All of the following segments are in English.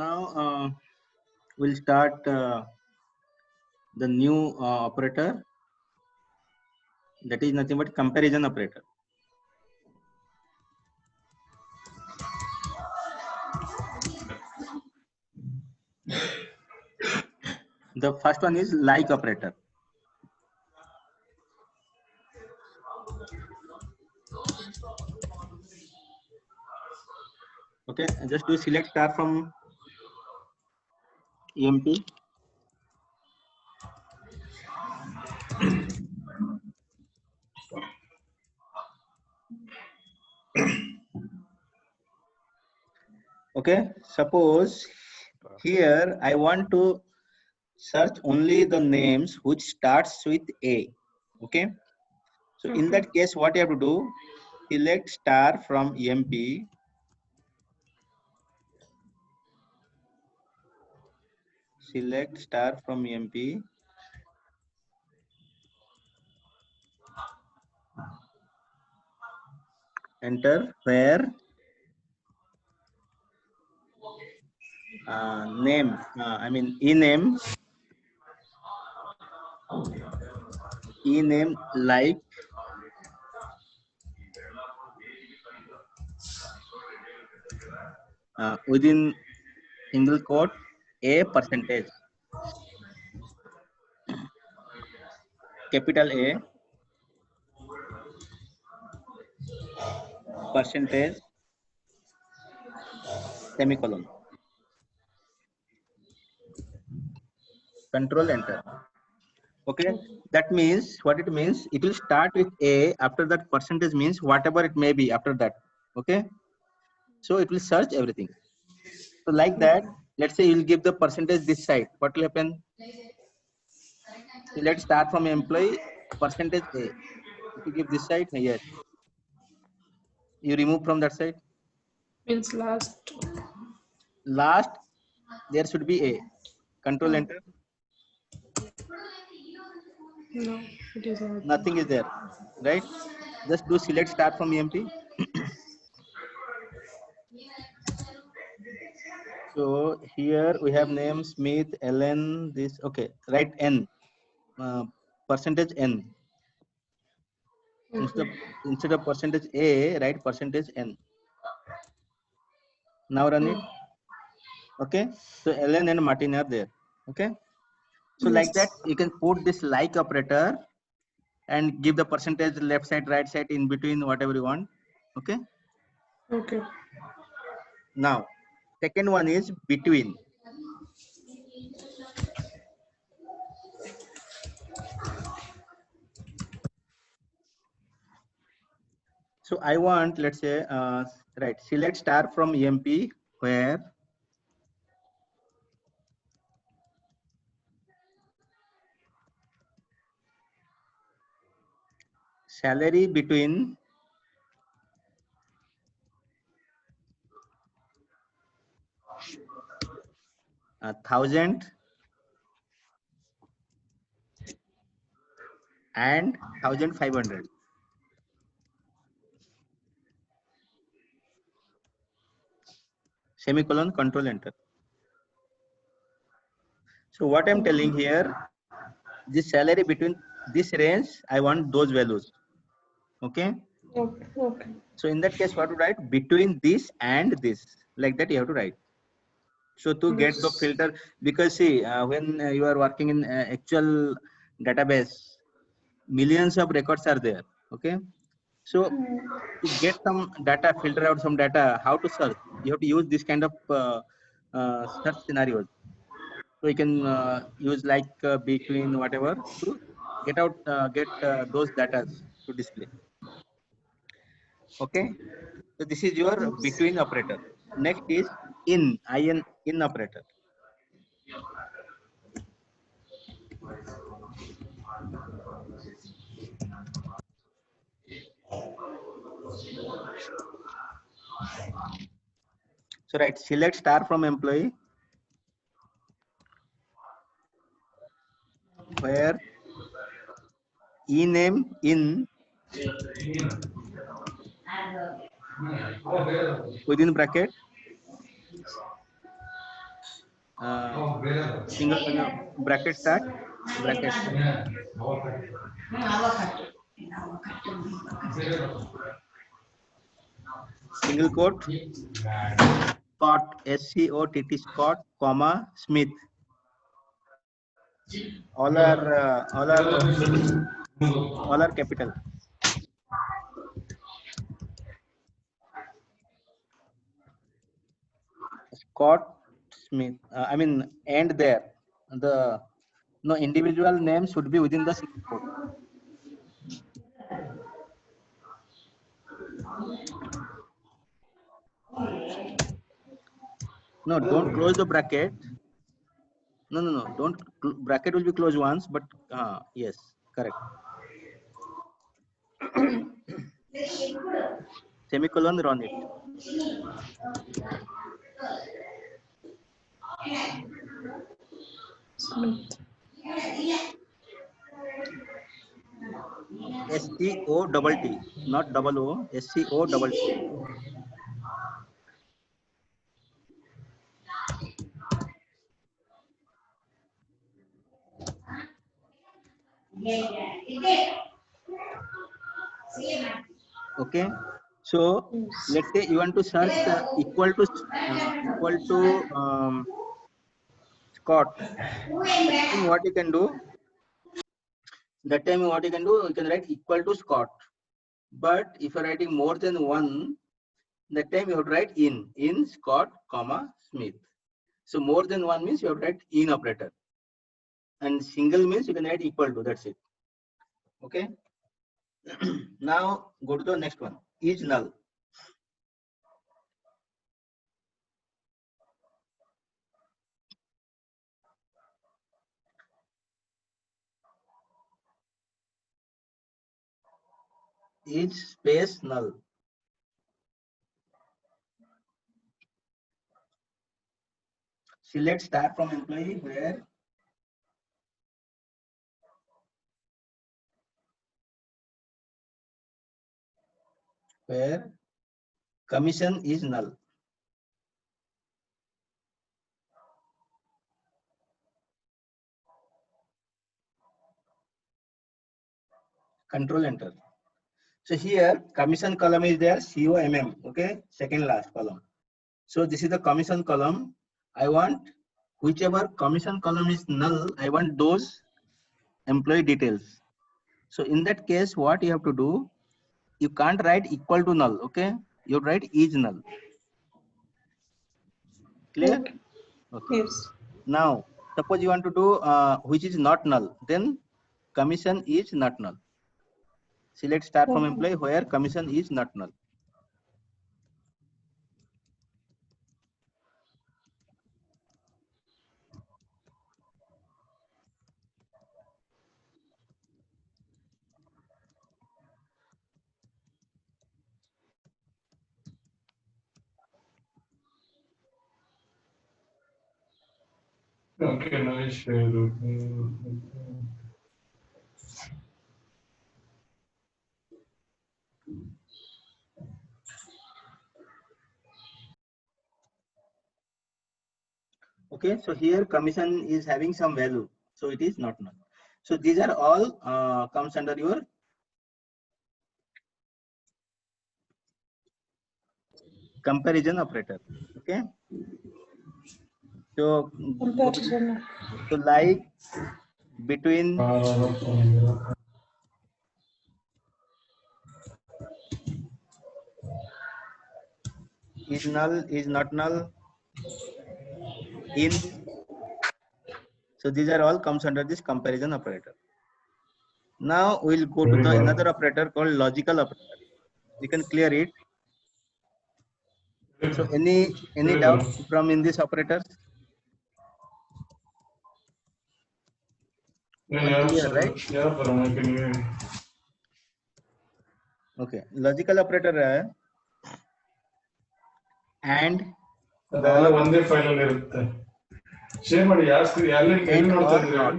now we'll start the new operator, that is nothing but comparison operator. The first one is like operator. Okay, just do select star from EMP. Okay, suppose here I want to search only the names which starts with A. Okay, so in that case, what you have to do, select star from EMP. Select star from EMP. Enter where name, I mean ename like within single quote A percentage, capital A percentage semicolon. Control enter. Okay, that means what it means, it will start with A, after that percentage means whatever it may be after that. Okay, so it will search everything. So like that, let's say you'll give the percentage this side, what will happen? So let's start from employee percentage A. If you give this side here, you remove from that side, means last there should be A. Control enter. No, it is not. Nothing is there, right? Just do select start from EMP. So here we have name Smith, Ellen, this, okay, write N, percentage N. Instead of percentage A, write percentage N. Now run it. Okay, so Ellen and Martin are there. Okay, so like that you can put this like operator and give the percentage left side, right side, in between, whatever you want. Okay. Okay. Now second one is between. So I want, let's say, right, select star from EMP where salary between 1,000 and 1,500. Semicolon, control enter. So what I'm telling here, this salary between this range, I want those values. Okay. Okay. So in that case, what to write? Between this and this, like that you have to write. So to get the filter, because see, when you are working in actual database, millions of records are there. Okay. So to get some data, filter out some data, how to search? You have to use this kind of search scenarios. So you can use like between whatever to get out, those data to display. Okay. So this is your between operator. Next is in operator. So right, select star from employee where ename in within bracket single bracket start, bracket, single quote, Scott, SCOTT, Scott, comma, Smith. All are capital. Scott Smith. I mean, and there the no individual name should be within the single quote. No, don't close the bracket. No. Don't bracket will be closed once, but yes, correct. Semicolon run it. Smith. SCOTT, not double O. SCOTT. Okay. So Yes. let's say you want to search equal to Scott. That time what you can do? You can write equal to Scott. But if you're writing more than one, that time you have to write in Scott, comma Smith. So more than one means you have to write in operator. And single means you can write equal to, that's it. Okay. Now go to the next one. Is null. Is space null. Select star from employee where commission is null. Control enter. So here commission column is there, COMM. Okay, second last column. So this is the commission column. I want whichever commission column is null, I want those employee details. So in that case, what you have to do, you can't write equal to null. Okay, you write is null. Clear? Okay. Okay. Yes. Now suppose you want to do which is not null, then commission is not null. Select star from Okay. employee where commission is not null. Okay, nice. Okay, so here commission is having some value, so it is not null. So these are all comes under your comparison operator. Okay, so Comparison. so like between is null, is not null, in. So these are all comes under this comparison operator. Now we'll go to the another operator called logical operator. You can clear it. So any doubt from in this operators? Clear, right? Okay, logical operator and ಅದೆಲ್ಲ ಒಂದೇ file ಅಲ್ಲಿ ಇರುತ್ತೆ. Share ಮಾಡಿ ಎಲ್ಲಿ ನೋಡ್ತಾ or ಇದ್ದೀರಾ? not.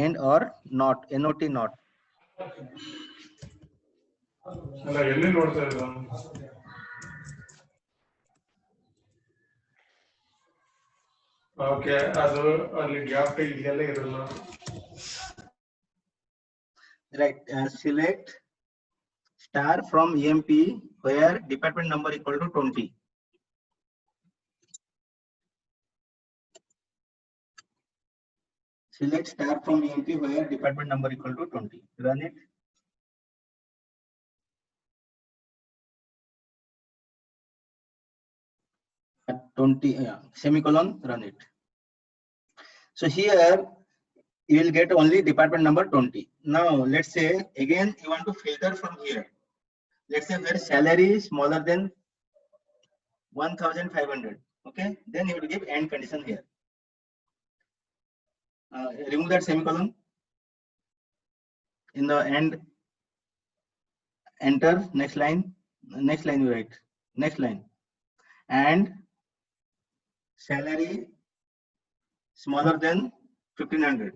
And or not, not. ಅಲ್ಲ ಎಲ್ಲಿ ನೋಡ್ತಾ ಇದ್ರು? ಓಕೆ, ಅದು ಅಲ್ಲಿ ಗ್ಯಾಪ್ ಇದೆಲ್ಲ ಇರಲ್ಲ. Right. Select star from EMP where department number equal to 20. Select star from EMP where department number equal to 20. Run it. At 20, semicolon, run it. So here you will get only department number 20. Now let's say again you want to filter from here. Let's say where salary is smaller than 1,500. Okay, then you will give end condition here. Remove that semicolon. In the end, enter. Next line. Next line you write. Next line. And salary smaller than 1,500.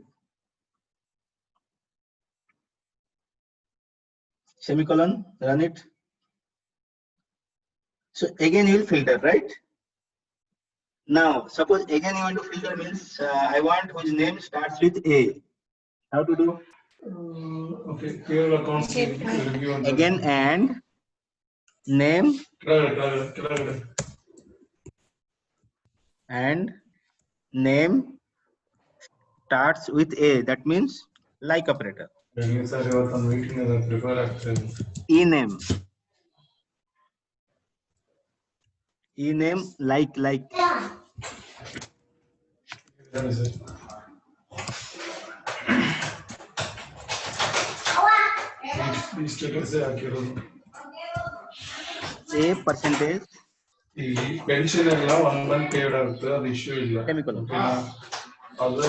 Semicolon. Run it. So again you will filter, right? Now suppose again you want to filter means I want whose name starts with A. How to do? Okay, ಕೇವಲ accounts review ಅಂತ. Again and name ಕೆಳಗಡೆ and name starts with A. That means like operator. Sir ಇವತ್ತೊಂದು meeting ಅದ, prepare ಆಗ್ತೇನೆ. E-name. E-name like. ಸರಿ sir. ಈ status ಹಾಕಿರೋದು. A percentage. ಈ pension ಎಲ್ಲ 1 month ಪೇಯ್ಡ್ ಆಗುತ್ತೆ, ಅದು ಇಶ್ಯೂ ಇಲ್ಲ. Semicolon. ಅದು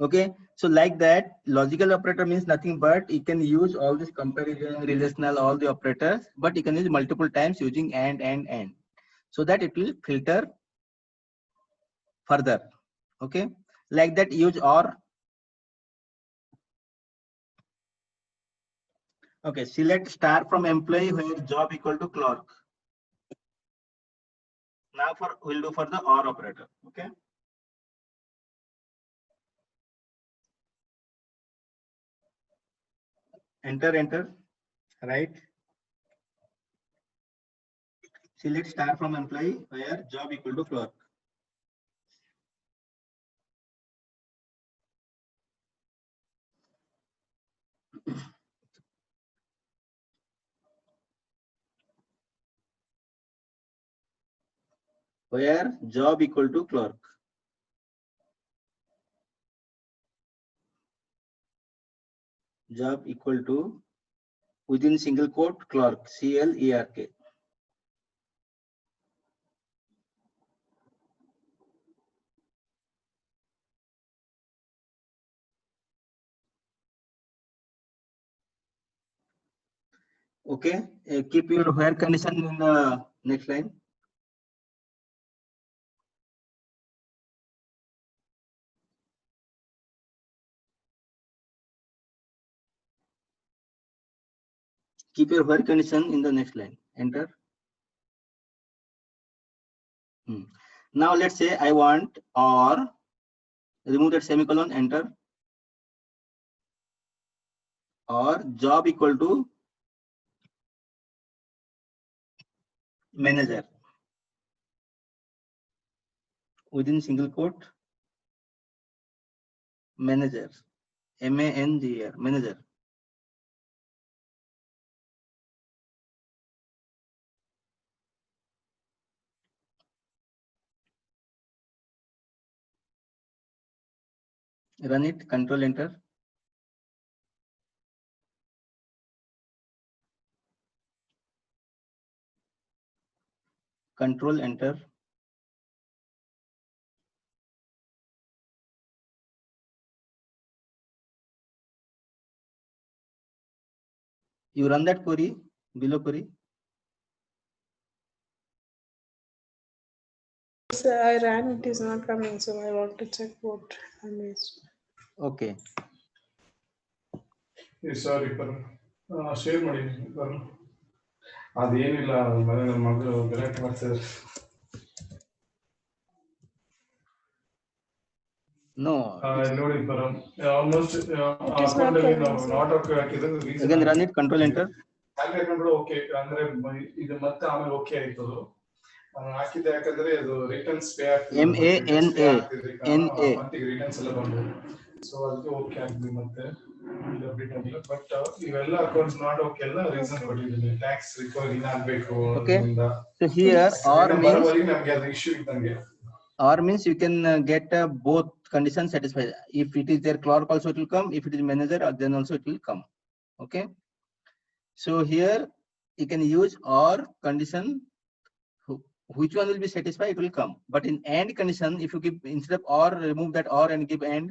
Okay, so like that logical operator means nothing but you can use all this comparison, relational, all the operators, but you can use multiple times using and so that it will filter further. Okay, like that use or. Okay, select star from employee where job equal to clerk. Now we'll do for the or operator. Okay. Enter, right. Select star from employee where job equal to clerk. Where job equal to clerk. Job equal to within single quote clerk, CLERK. Okay, keep your where condition in the next line. Keep your where condition in the next line. Enter. Now let's say I want or, remove that semicolon, enter. Or job equal to manager within single quote manager, MANGER, manager. Run it, control enter. Control enter. You run that query, below query. So I ran, it is not coming, so I want to check what I missed. Okay. Sorry per share ಮಾಡಿ per ಅದೇನಿಲ್ಲ ಮನೆ ನನ್ನ ಮಗಳು ಗಲಾಟೆ ಮಾಡ್ತಿದ್ದಾರೆ. No. ನೋಡಿ per almost It is not account ಅಲ್ಲಿ ನಾವು coming, sir. Not okay ಹಾಕಿದ್ರೆ Again run it, control enter. Salary account okay ಅಂದ್ರೆ ಇದು ಮತ್ತೆ ಆಮೇಲೆ ಓಕೆ ಆಯ್ತು ಅದು ಹಾಕಿದ್ದೆ ಯಾಕಂದ್ರೆ ಅದು ರಿಟರ್ನ್ಸ್ ಪೇ ಆಗ್ತಿದೆ MANA ಮಂತಿಗೆ ರಿಟರ್ನ್ಸ್ ಎಲ್ಲ ಬಂದು ಸೊ ಅದಕ್ಕೆ ಓಕೆ ಆಗ್ತದೆ ಮತ್ತೆ ಇಲ್ಲ ಬಟ್ ಇವೆಲ್ಲ ಅಕೌಂಟ್ಸ್ ನಾಟ್ ಓಕೆ ಎಲ್ಲ ರೀಸನ್ ಕೊಟ್ಟಿದ್ದೀನಿ ಟ್ಯಾಕ್ಸ್ ರಿಕವರಿ ಆಗಬೇಕು. Okay, so here or means ನಮಗೆ ಅದು ಇಶ್ಯೂ ಇದ್ದಂಗೆ. Or means you can get both conditions satisfied. If it is their clerk also it will come. If it is manager then also it will come. Okay. So here you can use or condition. Which one will be satisfied? It will come. But in and condition, if you give instead of or, remove that or and give and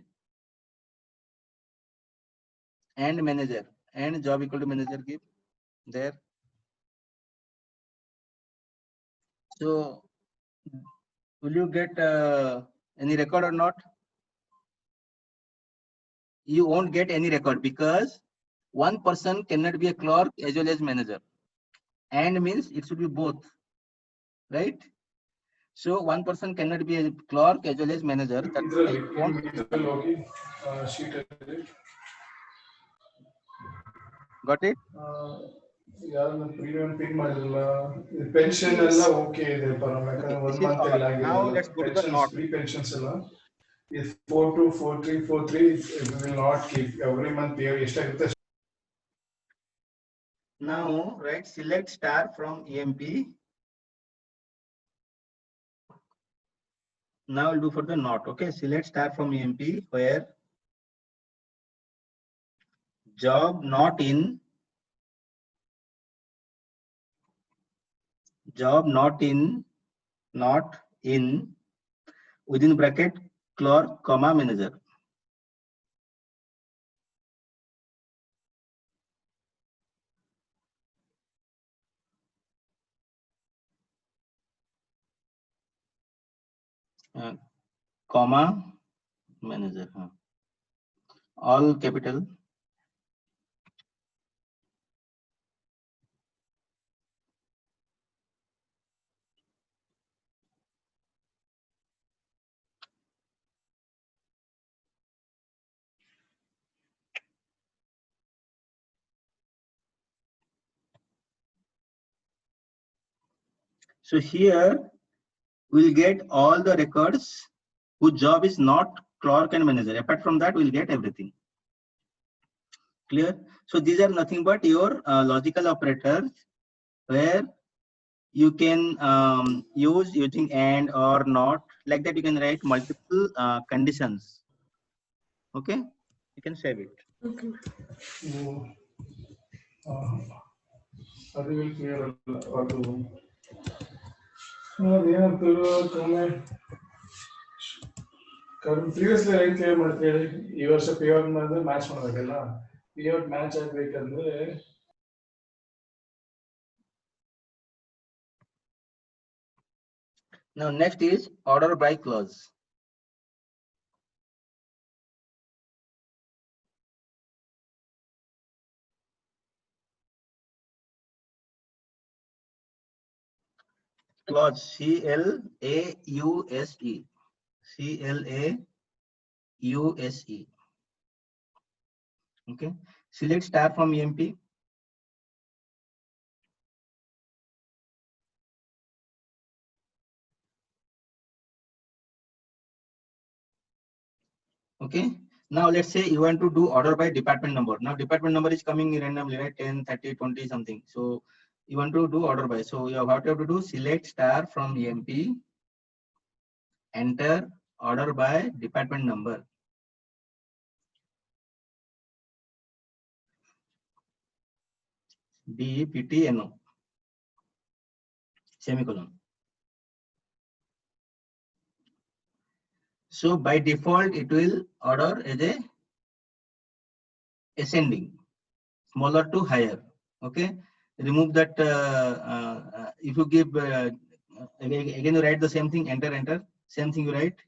manager and job equal to manager give there. So will you get any record or not? You won't get any record because one person cannot be a clerk as well as manager. And means it should be both, right? So one person cannot be a clerk as well as manager. That got it? ಯಾರನ್ನ premium pay ಮಾಡಿರಲ್ಲ pension ಎಲ್ಲ okay ಇದೆ ಪರವಾಗಿಲ್ಲ 1 month ಎಲ್ಲ ಆಗಿದೆ. Now let's go to the not. Free pensions ಎಲ್ಲ is 424343 it will not keep every month pay ಎಷ್ಟಾಗುತ್ತೆ. Now right, select star from EMP. Now we'll do for the not. Okay, select star from EMP where job not in within bracket clerk comma manager. Comma manager. All capital. So here we'll get all the records whose job is not clerk and manager. Apart from that, we'll get everything. Clear? So these are nothing but your logical operators where you can use using and or not. Like that, you can write multiple conditions. Okay, you can save it. Okay. ಅದು will clear ಅದು ಅದೇನಂತ previously ಹೆಂಗ್ clear ಮಾಡ್ತೀವಿ ಹೇಳಿ. ಈ ವರ್ಷ pay out ಮಾಡಿದ್ರೆ match ಮಾಡಬೇಕಲ್ಲ. ಪೇ ಔಟ್ ಮ್ಯಾಚ್ ಆಗ್ಬೇಕಂದ್ರೆ Now next is order by clause. Clause CLAUSE. CLAUSE. Okay. Select star from EMP. Okay. Now let's say you want to do order by department number. Now department number is coming randomly, right? 10, 30, 20 something. So you want to do order by. So you have to do select star from EMP. Enter order by department number. DPTNO. Semicolon. So by default, it will order as a ascending, smaller to higher. Okay. Remove that. If you give again, you write the same thing. Enter, enter. Same thing you write.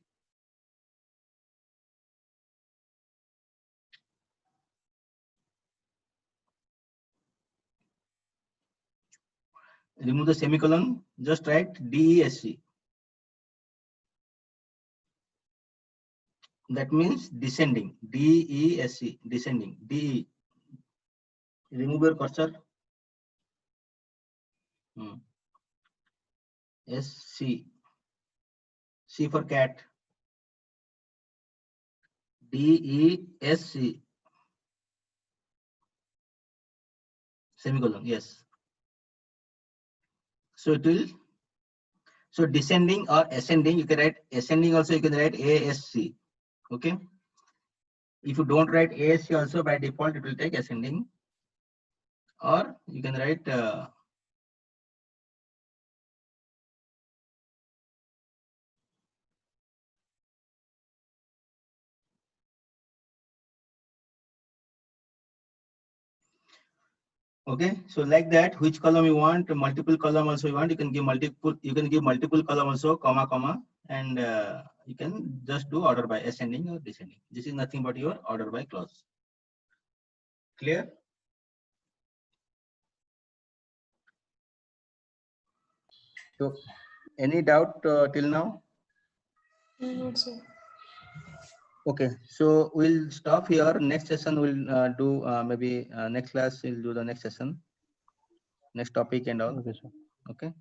remove the semicolon, just write DESC. That means descending. DESC, descending. DE. Remove your cursor. SC. C for cat. DESC. Semicolon. Yes. So it will. So descending or ascending, you can write ascending also. You can write ASC. Okay. If you don't write ASC also, by default it will take ascending. Or you can write okay. So like that, which column you want, multiple column also you want, you can give multiple column also, comma, and you can just do order by ascending or descending. This is nothing but your order by clause. Clear? So any doubt till now? No, sir. Okay, so we'll stop here. Next session we'll do maybe next class we'll do the next session, next topic and all. Okay, sir. Okay.